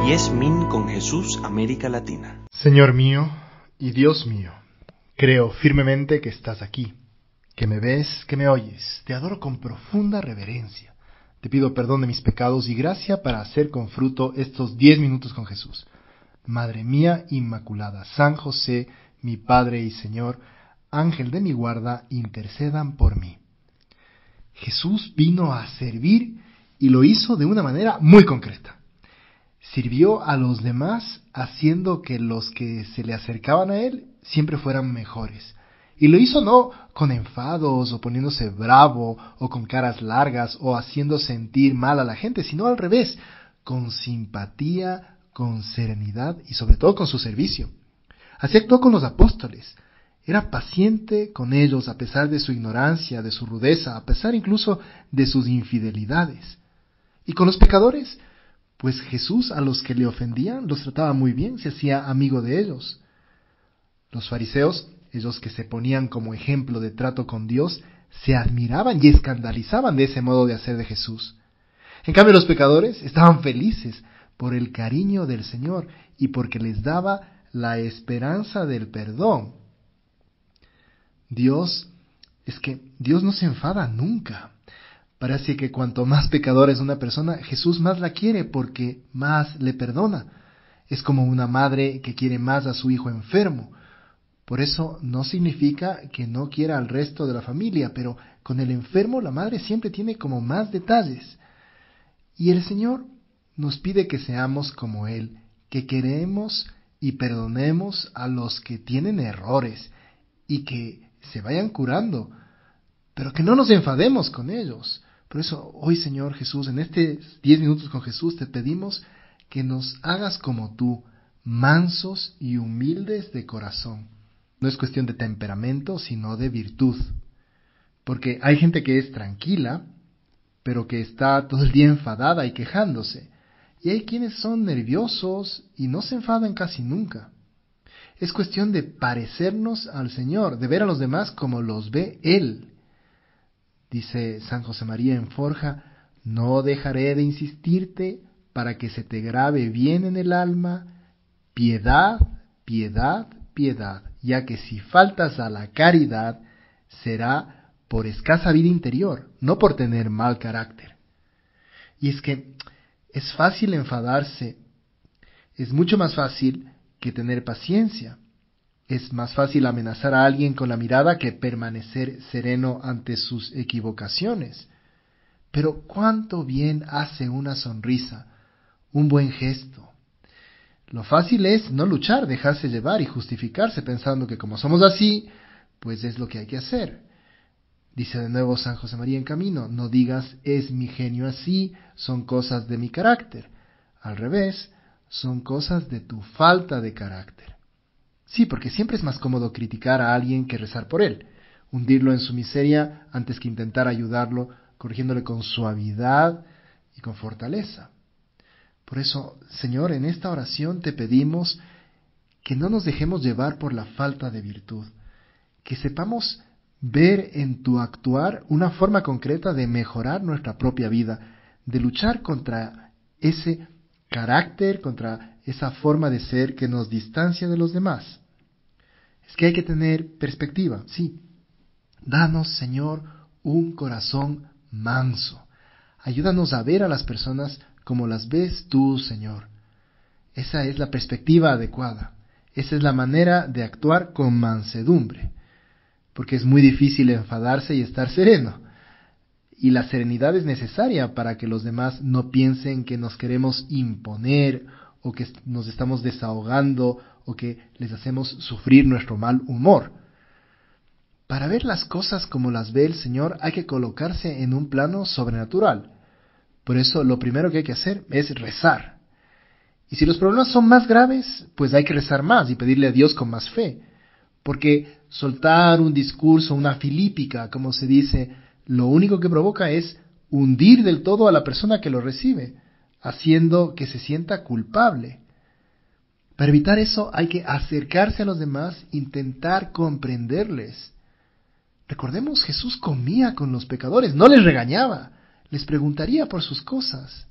10 Min con Jesús, América Latina. Señor mío y Dios mío, creo firmemente que estás aquí, que me ves, que me oyes. Te adoro con profunda reverencia. Te pido perdón de mis pecados y gracia para hacer con fruto estos 10 minutos con Jesús. Madre mía Inmaculada, San José, mi Padre y Señor, Ángel de mi guarda, intercedan por mí. Jesús vino a servir y lo hizo de una manera muy concreta. Sirvió a los demás haciendo que los que se le acercaban a él siempre fueran mejores. Y lo hizo no con enfados o poniéndose bravo o con caras largas o haciendo sentir mal a la gente, sino al revés, con simpatía, con serenidad y sobre todo con su servicio. Así actuó con los apóstoles. Era paciente con ellos a pesar de su ignorancia, de su rudeza, a pesar incluso de sus infidelidades. Y con los pecadores, pues Jesús a los que le ofendían los trataba muy bien, se hacía amigo de ellos. Los fariseos, ellos que se ponían como ejemplo de trato con Dios, se admiraban y escandalizaban de ese modo de hacer de Jesús. En cambio los pecadores estaban felices por el cariño del Señor y porque les daba la esperanza del perdón. Dios no se enfada nunca. Parece que cuanto más pecadora es una persona, Jesús más la quiere porque más le perdona. Es como una madre que quiere más a su hijo enfermo. Por eso no significa que no quiera al resto de la familia, pero con el enfermo la madre siempre tiene como más detalles. Y el Señor nos pide que seamos como Él, que queremos y perdonemos a los que tienen errores y que se vayan curando, pero que no nos enfademos con ellos. Por eso hoy, Señor Jesús, en estos 10 minutos con Jesús, te pedimos que nos hagas como tú, mansos y humildes de corazón. No es cuestión de temperamento, sino de virtud. Porque hay gente que es tranquila, pero que está todo el día enfadada y quejándose. Y hay quienes son nerviosos y no se enfadan casi nunca. Es cuestión de parecernos al Señor, de ver a los demás como los ve Él. Dice San José María en Forja, no dejaré de insistirte para que se te grabe bien en el alma, piedad, piedad, piedad, ya que si faltas a la caridad, será por escasa vida interior, no por tener mal carácter. Y es que es fácil enfadarse, es mucho más fácil que tener paciencia. Es más fácil amenazar a alguien con la mirada que permanecer sereno ante sus equivocaciones. Pero cuánto bien hace una sonrisa, un buen gesto. Lo fácil es no luchar, dejarse llevar y justificarse pensando que como somos así, pues es lo que hay que hacer. Dice de nuevo San José María en Camino, no digas es mi genio así, son cosas de mi carácter. Al revés, son cosas de tu falta de carácter. Sí, porque siempre es más cómodo criticar a alguien que rezar por él, hundirlo en su miseria antes que intentar ayudarlo, corrigiéndole con suavidad y con fortaleza. Por eso, Señor, en esta oración te pedimos que no nos dejemos llevar por la falta de virtud, que sepamos ver en tu actuar una forma concreta de mejorar nuestra propia vida, de luchar contra ese carácter, contra esa forma de ser que nos distancia de los demás. Es que hay que tener perspectiva, sí. Danos, Señor, un corazón manso. Ayúdanos a ver a las personas como las ves tú, Señor. Esa es la perspectiva adecuada. Esa es la manera de actuar con mansedumbre. Porque es muy difícil enfadarse y estar sereno. Y la serenidad es necesaria para que los demás no piensen que nos queremos imponer o que nos estamos desahogando o que les hacemos sufrir nuestro mal humor. Para ver las cosas como las ve el Señor hay que colocarse en un plano sobrenatural. Por eso lo primero que hay que hacer es rezar. Y si los problemas son más graves, pues hay que rezar más y pedirle a Dios con más fe. Porque soltar un discurso, una filípica, como se dice, lo único que provoca es hundir del todo a la persona que lo recibe, haciendo que se sienta culpable. Para evitar eso hay que acercarse a los demás, intentar comprenderles. Recordemos, Jesús comía con los pecadores, no les regañaba, les preguntaría por sus cosas.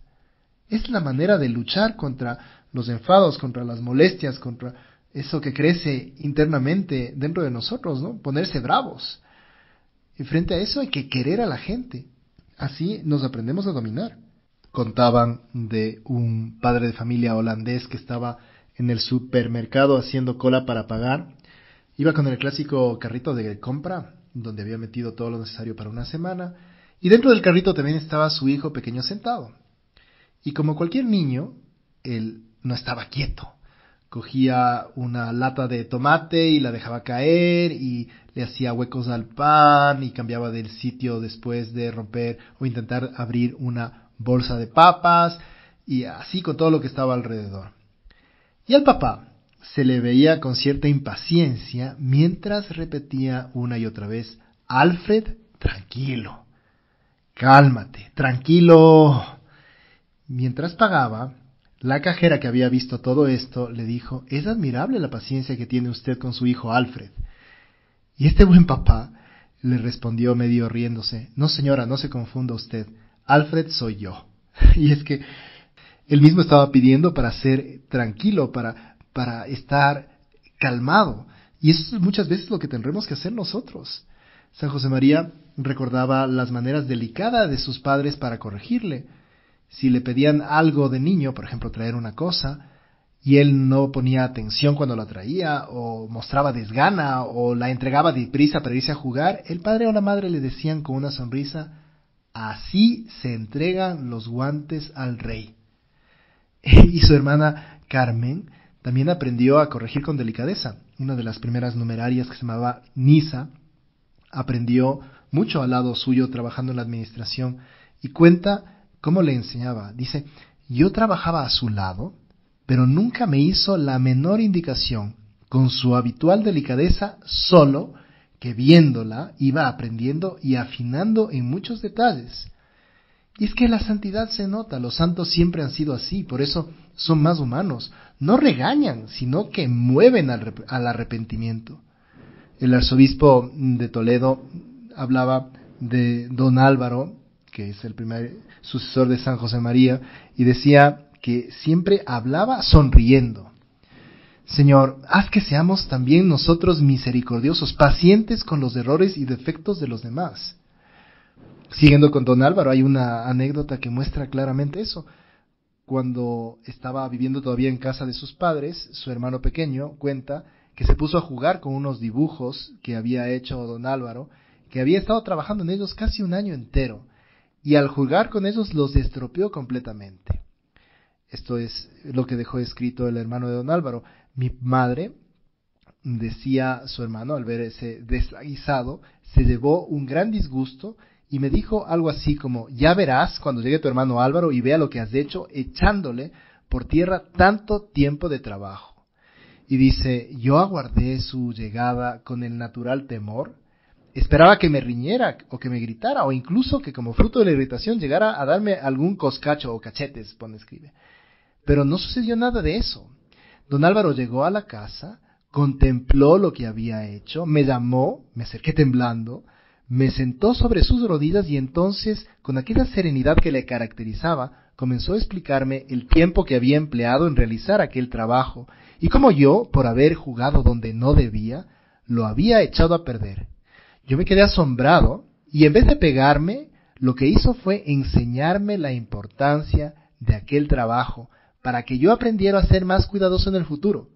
Es la manera de luchar contra los enfados, contra las molestias, contra eso que crece internamente dentro de nosotros, ¿no? Ponerse bravos. Y frente a eso hay que querer a la gente. Así nos aprendemos a dominar. Contaban de un padre de familia holandés que estaba en el supermercado haciendo cola para pagar. Iba con el clásico carrito de compra, donde había metido todo lo necesario para una semana. Y dentro del carrito también estaba su hijo pequeño sentado. Y como cualquier niño, él no estaba quieto. Cogía una lata de tomate y la dejaba caer y le hacía huecos al pan y cambiaba del sitio después de romper o intentar abrir una bolsa de papas y así con todo lo que estaba alrededor. Y al papá se le veía con cierta impaciencia mientras repetía una y otra vez: Alfred, tranquilo, cálmate, tranquilo. Mientras pagaba, la cajera, que había visto todo esto, le dijo: es admirable la paciencia que tiene usted con su hijo Alfred. Y este buen papá le respondió medio riéndose: no señora, no se confunda usted, Alfred soy yo. Y es que él mismo estaba pidiendo para ser tranquilo, para estar calmado. Y eso es muchas veces lo que tendremos que hacer nosotros. San José María recordaba las maneras delicadas de sus padres para corregirle. Si le pedían algo de niño, por ejemplo, traer una cosa, y él no ponía atención cuando la traía, o mostraba desgana, o la entregaba deprisa para irse a jugar, el padre o la madre le decían con una sonrisa: así se entregan los guantes al rey. Y su hermana Carmen también aprendió a corregir con delicadeza. Una de las primeras numerarias, que se llamaba Nisa, aprendió mucho al lado suyo trabajando en la administración, y cuenta cómo le enseñaba. Dice: yo trabajaba a su lado, pero nunca me hizo la menor indicación, con su habitual delicadeza, solo que viéndola iba aprendiendo y afinando en muchos detalles. Y es que la santidad se nota, los santos siempre han sido así, por eso son más humanos. No regañan, sino que mueven al arrepentimiento. El arzobispo de Toledo hablaba de don Álvaro, que es el primer sucesor de San José María, y decía que siempre hablaba sonriendo. Señor, haz que seamos también nosotros misericordiosos, pacientes con los errores y defectos de los demás. Siguiendo con don Álvaro, hay una anécdota que muestra claramente eso. Cuando estaba viviendo todavía en casa de sus padres, su hermano pequeño cuenta que se puso a jugar con unos dibujos que había hecho don Álvaro, que había estado trabajando en ellos casi un año entero, y al jugar con ellos los estropeó completamente. Esto es lo que dejó escrito el hermano de don Álvaro. Mi madre, decía su hermano, al ver ese desaguisado, se llevó un gran disgusto y me dijo algo así como: ya verás cuando llegue tu hermano Álvaro y vea lo que has hecho echándole por tierra tanto tiempo de trabajo. Y dice: yo aguardé su llegada con el natural temor. Esperaba que me riñera o que me gritara, o incluso que como fruto de la irritación llegara a darme algún coscacho o cachetes, escribe. Pero no sucedió nada de eso. Don Álvaro llegó a la casa, contempló lo que había hecho, me llamó, me acerqué temblando, me sentó sobre sus rodillas y entonces, con aquella serenidad que le caracterizaba, comenzó a explicarme el tiempo que había empleado en realizar aquel trabajo y cómo yo, por haber jugado donde no debía, lo había echado a perder. Yo me quedé asombrado y en vez de pegarme, lo que hizo fue enseñarme la importancia de aquel trabajo para que yo aprendiera a ser más cuidadoso en el futuro.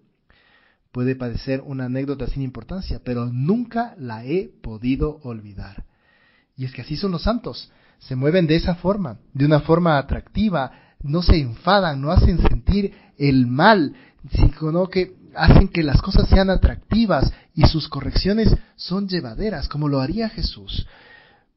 Puede parecer una anécdota sin importancia, pero nunca la he podido olvidar. Y es que así son los santos, se mueven de esa forma, de una forma atractiva, no se enfadan, no hacen sentir el mal, sino que hacen que las cosas sean atractivas y sus correcciones son llevaderas, como lo haría Jesús.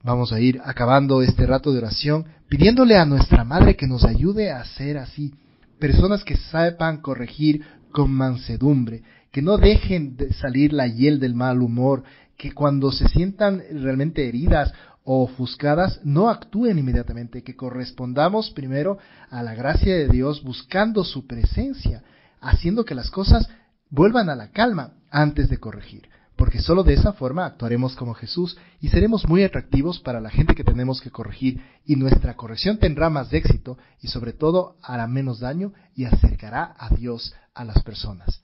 Vamos a ir acabando este rato de oración pidiéndole a nuestra Madre que nos ayude a ser así, personas que sepan corregir con mansedumbre, que no dejen de salir la hiel del mal humor, que cuando se sientan realmente heridas o ofuscadas no actúen inmediatamente, que correspondamos primero a la gracia de Dios buscando su presencia, haciendo que las cosas vuelvan a la calma antes de corregir. porque solo de esa forma actuaremos como Jesús y seremos muy atractivos para la gente que tenemos que corregir, y nuestra corrección tendrá más éxito y sobre todo hará menos daño y acercará a Dios a las personas.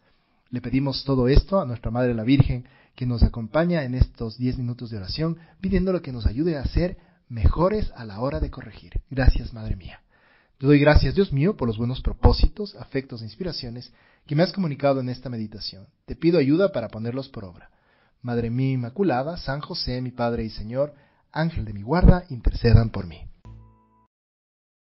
Le pedimos todo esto a nuestra Madre la Virgen, que nos acompaña en estos 10 minutos de oración, pidiéndole que nos ayude a ser mejores a la hora de corregir. Gracias, Madre mía. Te doy gracias, Dios mío, por los buenos propósitos, afectos e inspiraciones que me has comunicado en esta meditación. Te pido ayuda para ponerlos por obra. Madre mía Inmaculada, San José, mi Padre y Señor, Ángel de mi guarda, intercedan por mí.